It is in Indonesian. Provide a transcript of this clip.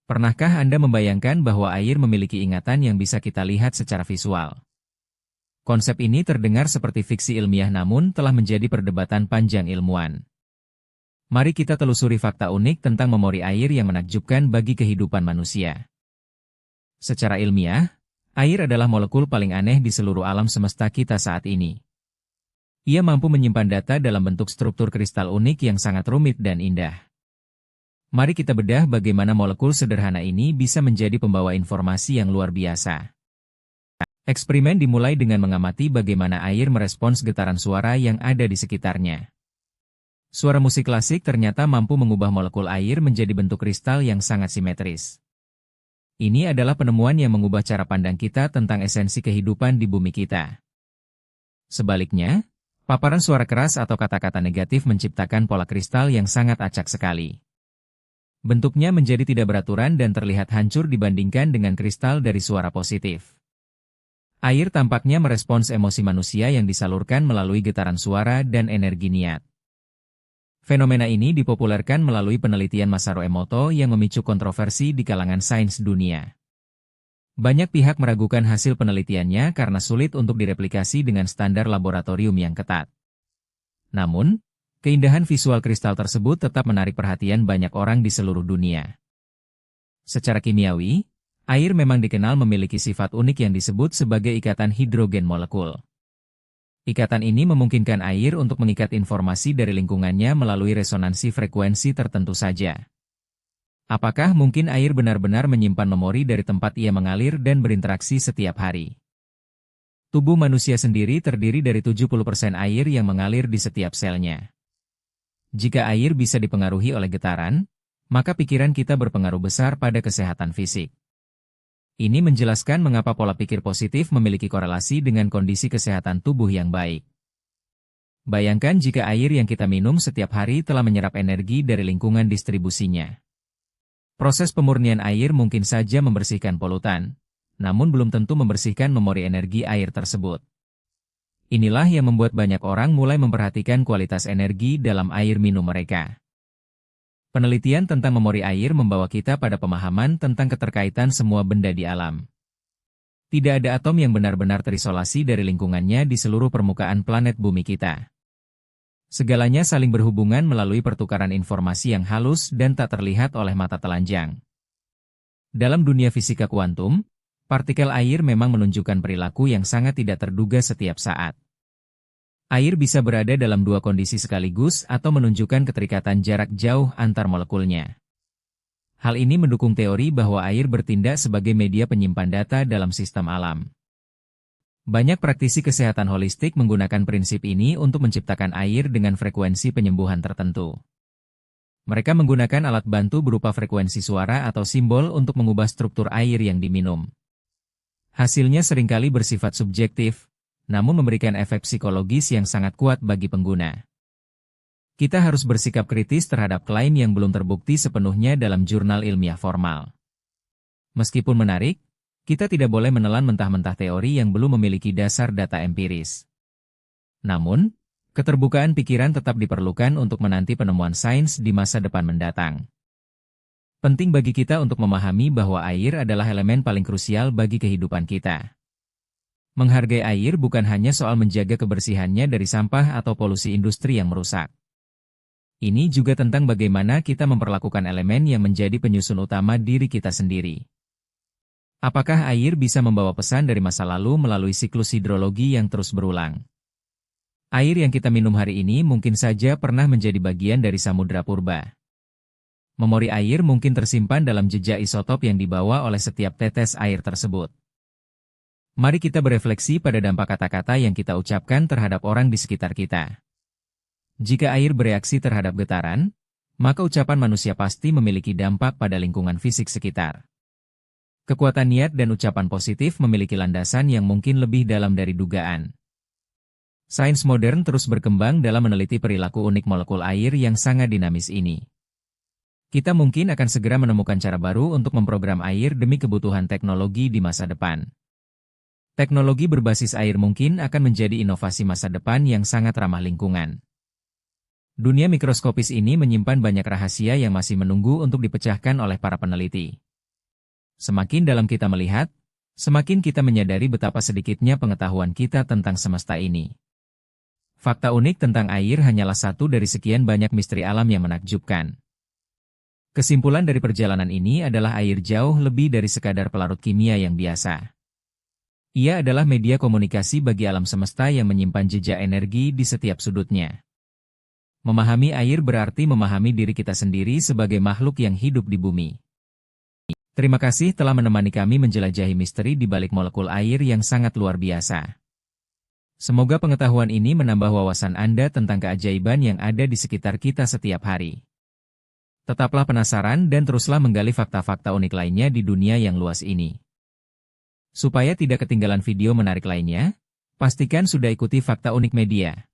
Pernahkah Anda membayangkan bahwa air memiliki ingatan yang bisa kita lihat secara visual? Konsep ini terdengar seperti fiksi ilmiah namun telah menjadi perdebatan panjang ilmuwan. Mari kita telusuri fakta unik tentang memori air yang menakjubkan bagi kehidupan manusia. Secara ilmiah, air adalah molekul paling aneh di seluruh alam semesta kita saat ini. Ia mampu menyimpan data dalam bentuk struktur kristal unik yang sangat rumit dan indah. Mari kita bedah bagaimana molekul sederhana ini bisa menjadi pembawa informasi yang luar biasa. Eksperimen dimulai dengan mengamati bagaimana air merespons getaran suara yang ada di sekitarnya. Suara musik klasik ternyata mampu mengubah molekul air menjadi bentuk kristal yang sangat simetris. Ini adalah penemuan yang mengubah cara pandang kita tentang esensi kehidupan di bumi kita. Sebaliknya, paparan suara keras atau kata-kata negatif menciptakan pola kristal yang sangat acak sekali. Bentuknya menjadi tidak beraturan dan terlihat hancur dibandingkan dengan kristal dari suara positif. Air tampaknya merespons emosi manusia yang disalurkan melalui getaran suara dan energi niat. Fenomena ini dipopulerkan melalui penelitian Masaru Emoto yang memicu kontroversi di kalangan sains dunia. Banyak pihak meragukan hasil penelitiannya karena sulit untuk direplikasi dengan standar laboratorium yang ketat. Namun, keindahan visual kristal tersebut tetap menarik perhatian banyak orang di seluruh dunia. Secara kimiawi, air memang dikenal memiliki sifat unik yang disebut sebagai ikatan hidrogen molekul. Ikatan ini memungkinkan air untuk mengikat informasi dari lingkungannya melalui resonansi frekuensi tertentu saja. Apakah mungkin air benar-benar menyimpan memori dari tempat ia mengalir dan berinteraksi setiap hari? Tubuh manusia sendiri terdiri dari 70% air yang mengalir di setiap selnya. Jika air bisa dipengaruhi oleh getaran, maka pikiran kita berpengaruh besar pada kesehatan fisik. Ini menjelaskan mengapa pola pikir positif memiliki korelasi dengan kondisi kesehatan tubuh yang baik. Bayangkan jika air yang kita minum setiap hari telah menyerap energi dari lingkungan distribusinya. Proses pemurnian air mungkin saja membersihkan polutan, namun belum tentu membersihkan memori energi air tersebut. Inilah yang membuat banyak orang mulai memperhatikan kualitas energi dalam air minum mereka. Penelitian tentang memori air membawa kita pada pemahaman tentang keterkaitan semua benda di alam. Tidak ada atom yang benar-benar terisolasi dari lingkungannya di seluruh permukaan planet bumi kita. Segalanya saling berhubungan melalui pertukaran informasi yang halus dan tak terlihat oleh mata telanjang. Dalam dunia fisika kuantum, partikel air memang menunjukkan perilaku yang sangat tidak terduga setiap saat. Air bisa berada dalam dua kondisi sekaligus atau menunjukkan keterikatan jarak jauh antar molekulnya. Hal ini mendukung teori bahwa air bertindak sebagai media penyimpan data dalam sistem alam. Banyak praktisi kesehatan holistik menggunakan prinsip ini untuk menciptakan air dengan frekuensi penyembuhan tertentu. Mereka menggunakan alat bantu berupa frekuensi suara atau simbol untuk mengubah struktur air yang diminum. Hasilnya seringkali bersifat subjektif, namun memberikan efek psikologis yang sangat kuat bagi pengguna. Kita harus bersikap kritis terhadap klaim yang belum terbukti sepenuhnya dalam jurnal ilmiah formal. Meskipun menarik, kita tidak boleh menelan mentah-mentah teori yang belum memiliki dasar data empiris. Namun, keterbukaan pikiran tetap diperlukan untuk menanti penemuan sains di masa depan mendatang. Penting bagi kita untuk memahami bahwa air adalah elemen paling krusial bagi kehidupan kita. Menghargai air bukan hanya soal menjaga kebersihannya dari sampah atau polusi industri yang merusak. Ini juga tentang bagaimana kita memperlakukan elemen yang menjadi penyusun utama diri kita sendiri. Apakah air bisa membawa pesan dari masa lalu melalui siklus hidrologi yang terus berulang? Air yang kita minum hari ini mungkin saja pernah menjadi bagian dari samudra purba. Memori air mungkin tersimpan dalam jejak isotop yang dibawa oleh setiap tetes air tersebut. Mari kita berefleksi pada dampak kata-kata yang kita ucapkan terhadap orang di sekitar kita. Jika air bereaksi terhadap getaran, maka ucapan manusia pasti memiliki dampak pada lingkungan fisik sekitar. Kekuatan niat dan ucapan positif memiliki landasan yang mungkin lebih dalam dari dugaan. Sains modern terus berkembang dalam meneliti perilaku unik molekul air yang sangat dinamis ini. Kita mungkin akan segera menemukan cara baru untuk memprogram air demi kebutuhan teknologi di masa depan. Teknologi berbasis air mungkin akan menjadi inovasi masa depan yang sangat ramah lingkungan. Dunia mikroskopis ini menyimpan banyak rahasia yang masih menunggu untuk dipecahkan oleh para peneliti. Semakin dalam kita melihat, semakin kita menyadari betapa sedikitnya pengetahuan kita tentang semesta ini. Fakta unik tentang air hanyalah satu dari sekian banyak misteri alam yang menakjubkan. Kesimpulan dari perjalanan ini adalah air jauh lebih dari sekadar pelarut kimia yang biasa. Ia adalah media komunikasi bagi alam semesta yang menyimpan jejak energi di setiap sudutnya. Memahami air berarti memahami diri kita sendiri sebagai makhluk yang hidup di bumi. Terima kasih telah menemani kami menjelajahi misteri di balik molekul air yang sangat luar biasa. Semoga pengetahuan ini menambah wawasan Anda tentang keajaiban yang ada di sekitar kita setiap hari. Tetaplah penasaran dan teruslah menggali fakta-fakta unik lainnya di dunia yang luas ini. Supaya tidak ketinggalan video menarik lainnya, pastikan sudah ikuti Fakta Unik Media.